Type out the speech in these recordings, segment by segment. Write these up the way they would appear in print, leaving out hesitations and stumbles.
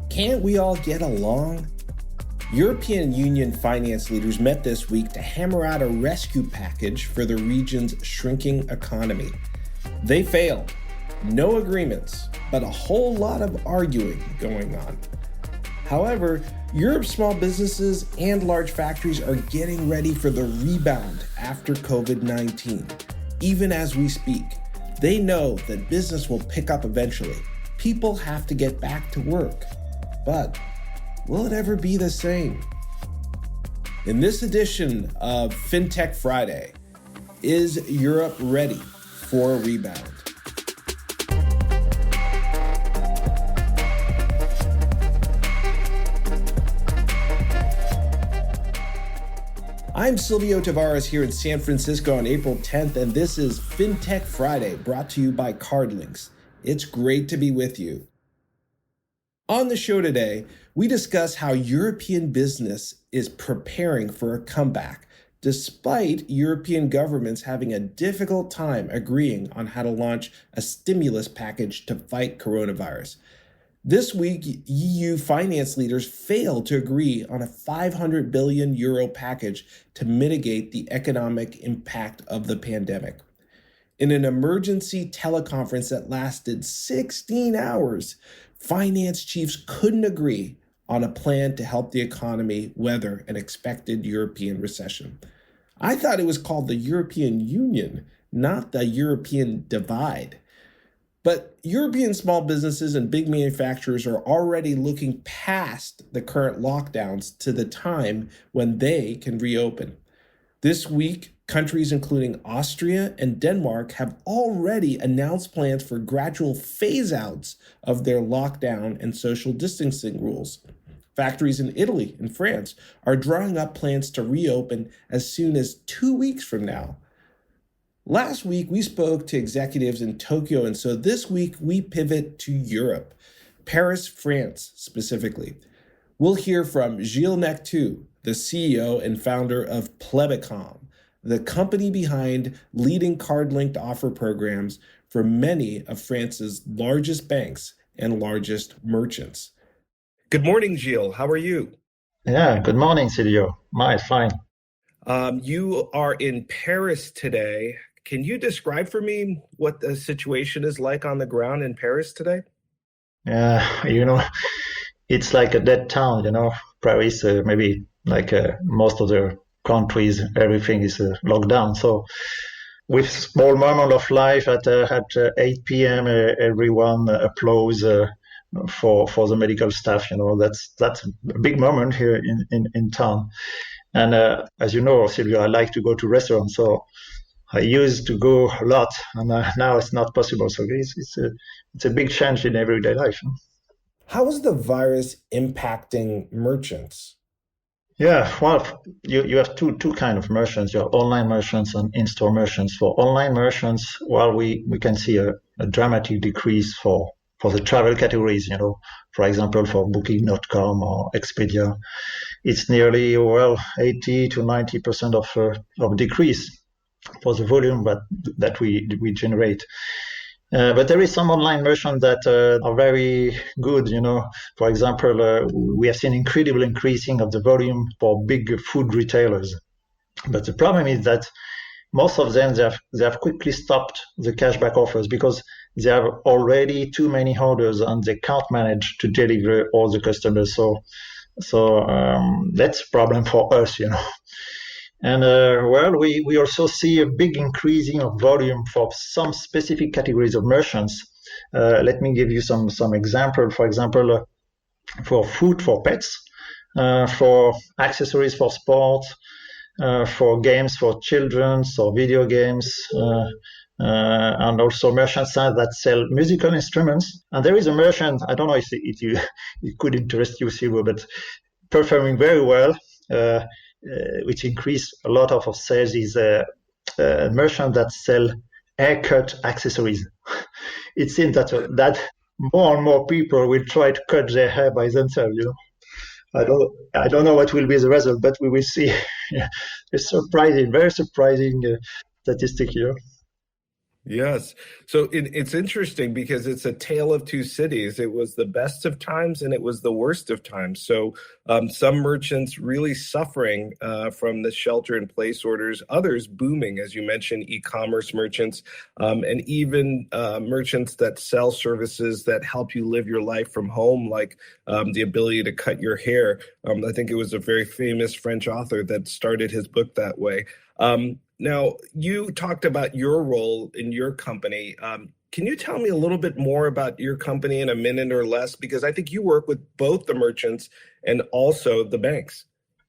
Can't we all get along? European Union finance leaders met this week to hammer out a rescue package for the region's shrinking economy. They failed. No agreements, but a whole lot of arguing going on. However, Europe's small businesses and large factories are getting ready for the rebound after COVID-19. Even as we speak, they know that business will pick up eventually. People have to get back to work. But will it ever be the same? In this edition of FinTech Friday, is Europe ready for a rebound? I'm Silvio Tavares here in San Francisco on April 10th, and this is FinTech Friday, brought to you by CardLinx. It's great to be with you. On the show today, we discuss how European business is preparing for a comeback, despite European governments having a difficult time agreeing on how to launch a stimulus package to fight coronavirus. This week, EU finance leaders failed to agree on a 500 billion euro package to mitigate the economic impact of the pandemic. In an emergency teleconference that lasted 16 hours, finance chiefs couldn't agree on a plan to help the economy weather an expected European recession. I thought it was called the European Union, not the European divide. But European small businesses and big manufacturers are already looking past the current lockdowns to the time when they can reopen. This week, countries including Austria and Denmark have already announced plans for gradual phase-outs of their lockdown and social distancing rules. Factories in Italy and France are drawing up plans to reopen as soon as 2 weeks from now. Last week, we spoke to executives in Tokyo, and so this week we pivot to Europe, Paris, France specifically. We'll hear from Gilles Nectou, the CEO and founder of Plebecom, the company behind leading card-linked offer programs for many of France's largest banks and largest merchants. Good morning, Gilles. How are you? Yeah, good morning, Silvio. Fine. You are in Paris today. Can you describe for me what the situation is like on the ground in Paris today? It's like a dead town, Paris, maybe like most of the countries, everything is locked down. So with small moment of life at 8 p.m., everyone applauds for the medical staff. That's a big moment here in town. And as you know, Silvio, I like to go to restaurants. So I used to go a lot, and now it's not possible. So it's a big change in everyday life. How is the virus impacting merchants? Yeah, well, you have two kind of merchants. You have online merchants and in-store merchants. For online merchants, well, we can see a dramatic decrease for the travel categories. For example, for Booking.com or Expedia, it's nearly 80 to 90% of decrease for the volume that we generate. But there is some online merchants that are very good. For example, we have seen incredible increasing of the volume for big food retailers. But the problem is that most of them, they have quickly stopped the cashback offers because they have already too many orders and they can't manage to deliver all the customers. So that's a problem for us, And we also see a big increasing of volume for some specific categories of merchants. Let me give you some example. For example, for food for pets, for accessories for sports, for games for children, or video games, and also merchants that sell musical instruments. And there is a merchant, I don't know if it could interest you, Silvio, but performing very well, which increased a lot of our sales, is a merchant that sell haircut accessories. It seems that more and more people will try to cut their hair by themselves. I don't know what will be the result, but we will see. It's surprising, very surprising statistic here. Yes. So it's interesting because it's a tale of two cities. It was the best of times and it was the worst of times. So some merchants really suffering from the shelter in place orders, others booming, as you mentioned, e-commerce merchants, and even merchants that sell services that help you live your life from home, like the ability to cut your hair. I think it was a very famous French author that started his book that way. Now, you talked about your role in your company. Can you tell me a little bit more about your company in a minute or less? Because I think you work with both the merchants and also the banks.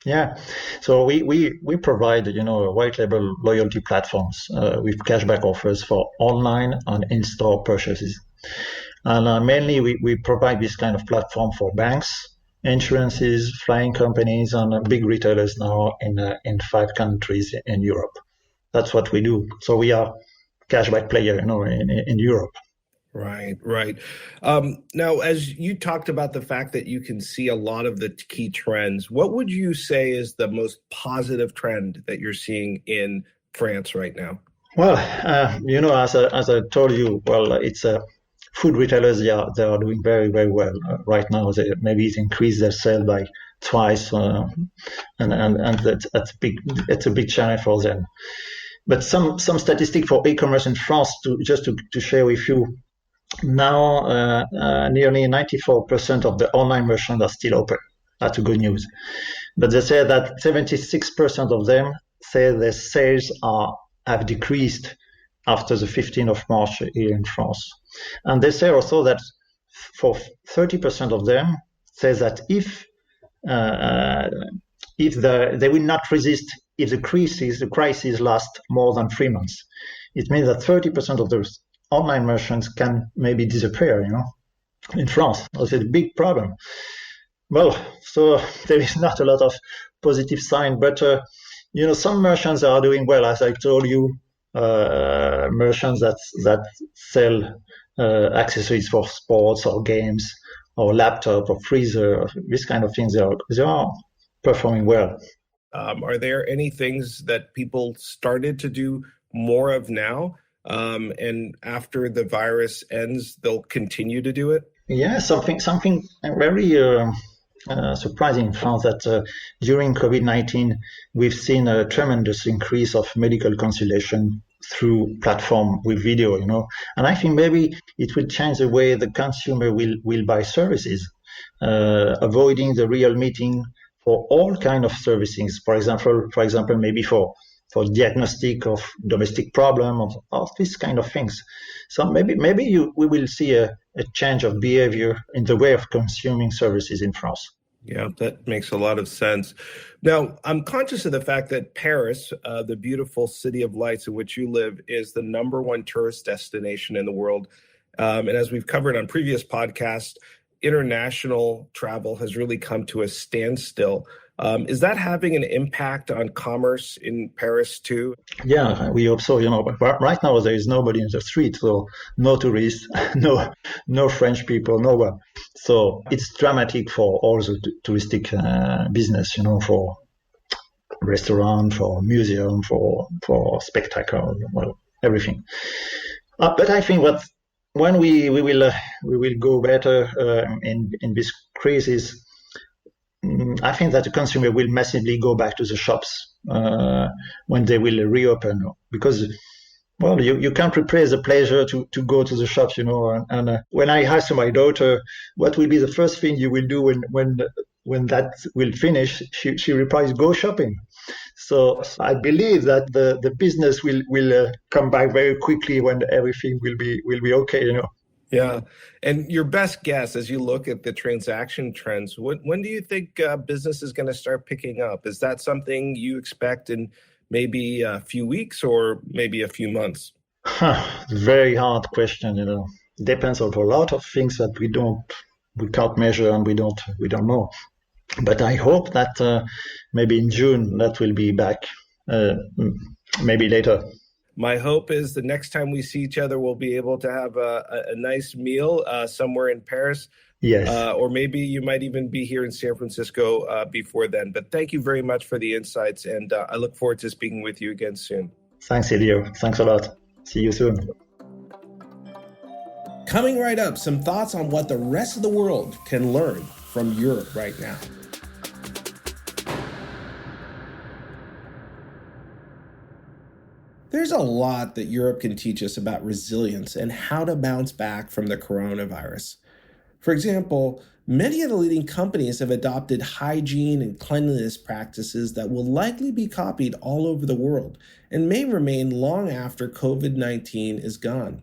Yeah, so we provide white label loyalty platforms with cashback offers for online and in-store purchases, and mainly we provide this kind of platform for banks, insurances, flying companies, and big retailers now in 5 countries in Europe. That's what we do. So we are cashback player, in Europe. Right, right. Now, as you talked about the fact that you can see a lot of the key trends, what would you say is the most positive trend that you're seeing in France right now? Well, as I told you, well, it's food retailers. Yeah, they are doing very very well right now. They maybe it increased their sales by twice, and that's big. It's a big challenge for them. But some statistic for e-commerce in France to share with you. Now, nearly 94% of the online merchants are still open. That's a good news. But they say that 76% of them say their sales have decreased after the 15th of March here in France. And they say also that for 30% of them say that if they will not resist if the crisis lasts more than 3 months. It means that 30% of those online merchants can maybe disappear, in France. That's a big problem. Well, so there is not a lot of positive sign, but some merchants are doing well, as I told you. Merchants that sell accessories for sports or games or laptop or freezer, this kind of things, they are performing well. Are there any things that people started to do more of now? And after the virus ends, they'll continue to do it? Yeah, something very surprising in France that during COVID-19, we've seen a tremendous increase of medical consultation through platform with video, and I think maybe it will change the way the consumer will buy services, avoiding the real meeting for all kind of services. For example, maybe for diagnostic of domestic problem of these kind of things. So maybe we will see a change of behavior in the way of consuming services in France. Yeah, that makes a lot of sense. Now, I'm conscious of the fact that Paris, the beautiful city of lights in which you live, is the #1 tourist destination in the world. And as we've covered on previous podcasts, international travel has really come to a standstill. Is that having an impact on commerce in Paris too? Yeah, we hope so. But right now there is nobody in the street, so no tourists, no French people, no one. So it's dramatic for all the touristic business. For restaurant, for museum, for spectacle, well, everything. But I think when we will go better in this crisis. I think that the consumer will massively go back to the shops when they will reopen, because, well, you can't replace the pleasure to go to the shops, And when I asked my daughter what will be the first thing you will do when that will finish, she replies, "Go shopping." So I believe that the business will come back very quickly when everything will be okay, Yeah. And your best guess as you look at the transaction trends, when do you think business is going to start picking up? Is that something you expect in maybe a few weeks or maybe a few months? Very hard question, Depends on a lot of things that we can't measure and we don't know. But I hope that maybe in June that will be back, maybe later. My hope is the next time we see each other, we'll be able to have a nice meal somewhere in Paris. Yes. Or maybe you might even be here in San Francisco before then. But thank you very much for the insights, and I look forward to speaking with you again soon. Thanks, Elio. Thanks a lot. See you soon. Coming right up, some thoughts on what the rest of the world can learn from Europe right now. There's a lot that Europe can teach us about resilience and how to bounce back from the coronavirus. For example, many of the leading companies have adopted hygiene and cleanliness practices that will likely be copied all over the world and may remain long after COVID-19 is gone.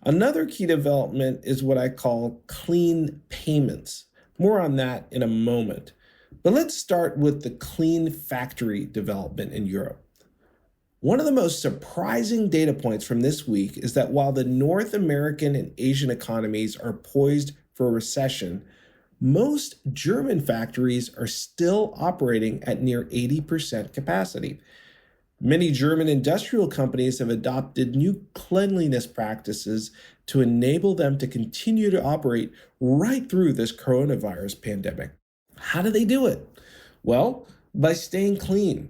Another key development is what I call clean payments. More on that in a moment. But let's start with the clean factory development in Europe. One of the most surprising data points from this week is that while the North American and Asian economies are poised for a recession, most German factories are still operating at near 80% capacity. Many German industrial companies have adopted new cleanliness practices to enable them to continue to operate right through this coronavirus pandemic. How do they do it? Well, by staying clean.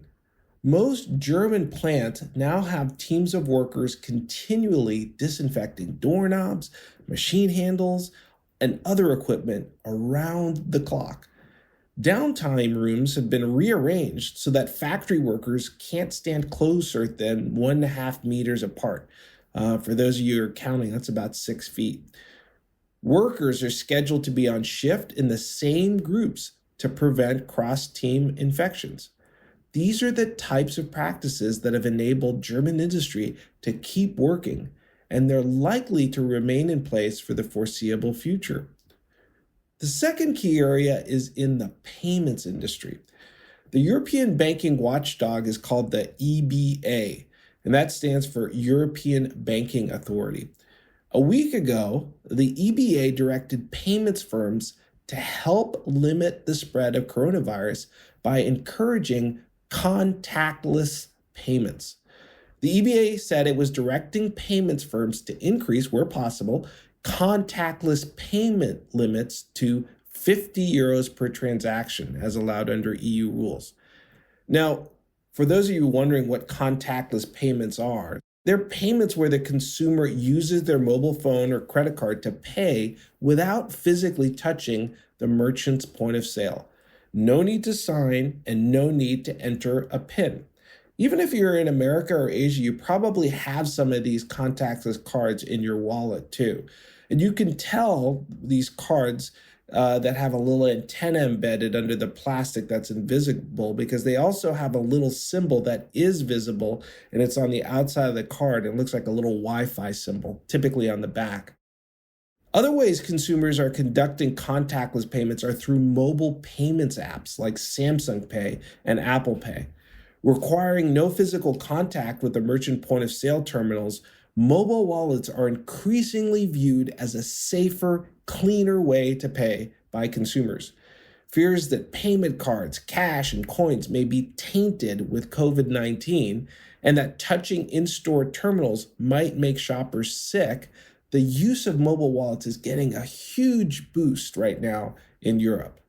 Most German plants now have teams of workers continually disinfecting doorknobs, machine handles, and other equipment around the clock. Downtime rooms have been rearranged so that factory workers can't stand closer than 1.5 meters apart. For those of you who are counting, that's about 6 feet. Workers are scheduled to be on shift in the same groups to prevent cross-team infections. These are the types of practices that have enabled German industry to keep working, and they're likely to remain in place for the foreseeable future. The second key area is in the payments industry. The European banking watchdog is called the EBA, and that stands for European Banking Authority. A week ago, the EBA directed payments firms to help limit the spread of coronavirus by encouraging contactless payments. The EBA said it was directing payments firms to increase, where possible, contactless payment limits to 50 euros per transaction, as allowed under EU rules. Now, for those of you wondering what contactless payments are, they're payments where the consumer uses their mobile phone or credit card to pay without physically touching the merchant's point of sale. No need to sign and no need to enter a PIN. Even if you're in America or Asia, you probably have some of these contactless cards in your wallet too. And you can tell these cards that have a little antenna embedded under the plastic that's invisible, because they also have a little symbol that is visible, and it's on the outside of the card. It looks like a little Wi-Fi symbol, typically on the back. Other ways consumers are conducting contactless payments are through mobile payments apps like Samsung Pay and Apple Pay. Requiring no physical contact with the merchant point of sale terminals, mobile wallets are increasingly viewed as a safer, cleaner way to pay by consumers. Fears that payment cards, cash, and coins may be tainted with COVID-19 and that touching in-store terminals might make shoppers sick, the use of mobile wallets is getting a huge boost right now in Europe.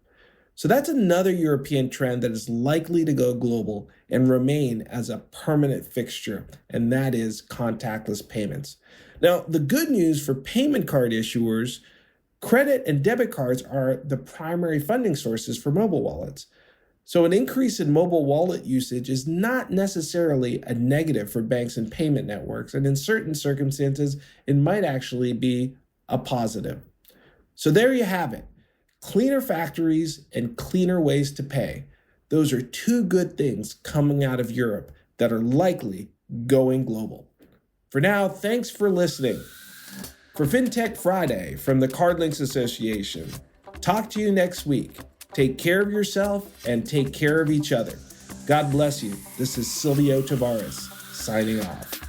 So that's another European trend that is likely to go global and remain as a permanent fixture, and that is contactless payments. Now, the good news for payment card issuers, credit and debit cards are the primary funding sources for mobile wallets. So an increase in mobile wallet usage is not necessarily a negative for banks and payment networks, and in certain circumstances, it might actually be a positive. So there you have it. Cleaner factories and cleaner ways to pay. Those are two good things coming out of Europe that are likely going global. For now, thanks for listening. For FinTech Friday from the CardLinx Association, talk to you next week. Take care of yourself and take care of each other. God bless you. This is Silvio Tavares signing off.